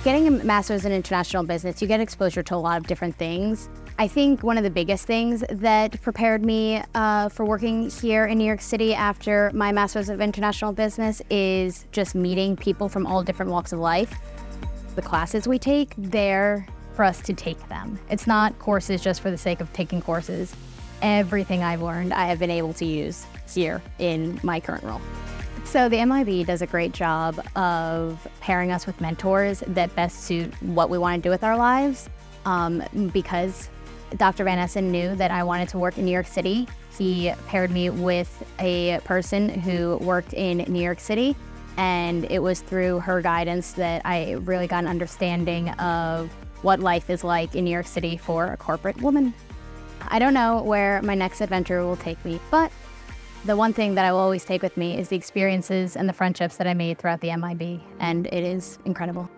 Getting a master's in international business, you get exposure to a lot of different things. I think one of the biggest things that prepared me for working here in New York City after my master's of international business is just meeting people from all different walks of life. The classes we take, they're for us to take them. It's not courses just for the sake of taking courses. Everything I've learned, I have been able to use here in my current role. So the MIB does a great job of pairing us with mentors that best suit what we want to do with our lives. Because Dr. Van Essen knew that I wanted to work in New York City, he paired me with a person who worked in New York City, and it was through her guidance that I really got an understanding of what life is like in New York City for a corporate woman. I don't know where my next adventure will take me, but the one thing that I will always take with me is the experiences and the friendships that I made throughout the MIB, and it is incredible.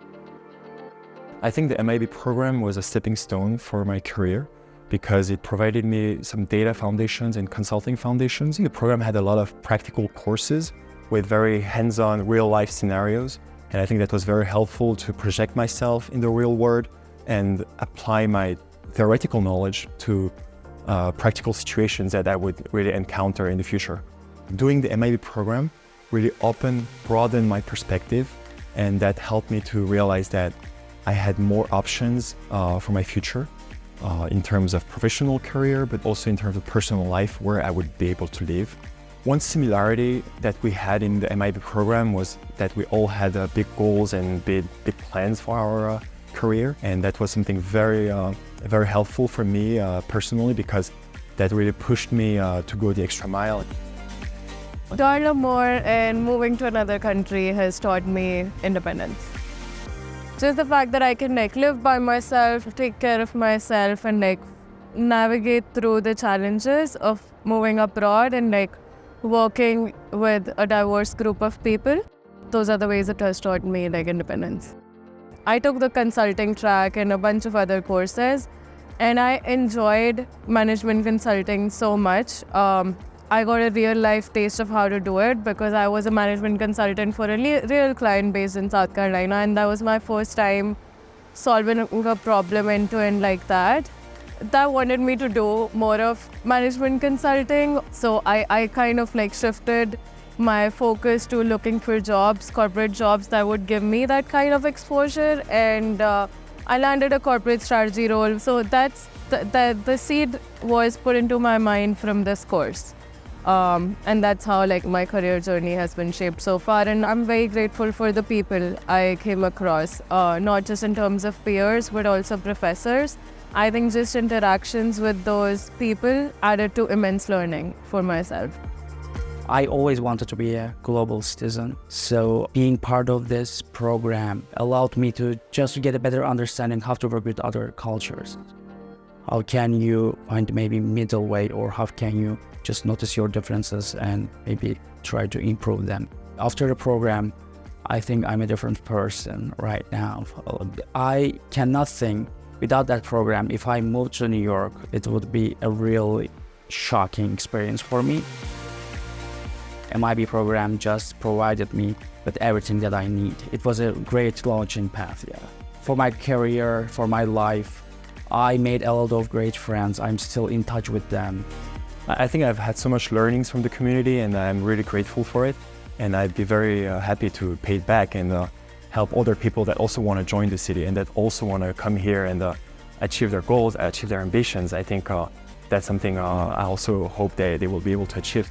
I think the MIB program was a stepping stone for my career because it provided me some data foundations and consulting foundations. The program had a lot of practical courses with very hands-on real-life scenarios, and I think that was very helpful to project myself in the real world and apply my theoretical knowledge to practical situations that I would really encounter in the future. Doing the MIB program really broadened my perspective, and that helped me to realize that I had more options for my future in terms of professional career, but also in terms of personal life where I would be able to live. One similarity that we had in the MIB program was that we all had big goals and big plans for our career, and that was something very helpful for me personally, because that really pushed me to go the extra mile. To learn more and moving to another country has taught me independence. Just the fact that I can live by myself, take care of myself, and navigate through the challenges of moving abroad and working with a diverse group of people. Those are the ways it has taught me independence. I took the consulting track and a bunch of other courses, and I enjoyed management consulting so much. I got a real life taste of how to do it because I was a management consultant for a real client base in South Carolina, and that was my first time solving a problem end to end like that. That wanted me to do more of management consulting, so I kind of shifted my focus to looking for jobs, corporate jobs that would give me that kind of exposure, and I landed a corporate strategy role. So that's the seed was put into my mind from this course. And that's how my career journey has been shaped so far, and I'm very grateful for the people I came across, not just in terms of peers but also professors. I think just interactions with those people added to immense learning for myself. I always wanted to be a global citizen, so being part of this program allowed me to just get a better understanding how to work with other cultures. How can you find maybe middle way, or how can you just notice your differences and maybe try to improve them? After the program, I think I'm a different person right now. I cannot think without that program, if I moved to New York, it would be a really shocking experience for me. MIB program just provided me with everything that I need. It was a great launching path, yeah. For my career, for my life, I made a lot of great friends. I'm still in touch with them. I think I've had so much learnings from the community, and I'm really grateful for it. And I'd be very happy to pay it back and help other people that also want to join the city and that also want to come here and achieve their goals, achieve their ambitions. I think that's something I also hope that they will be able to achieve.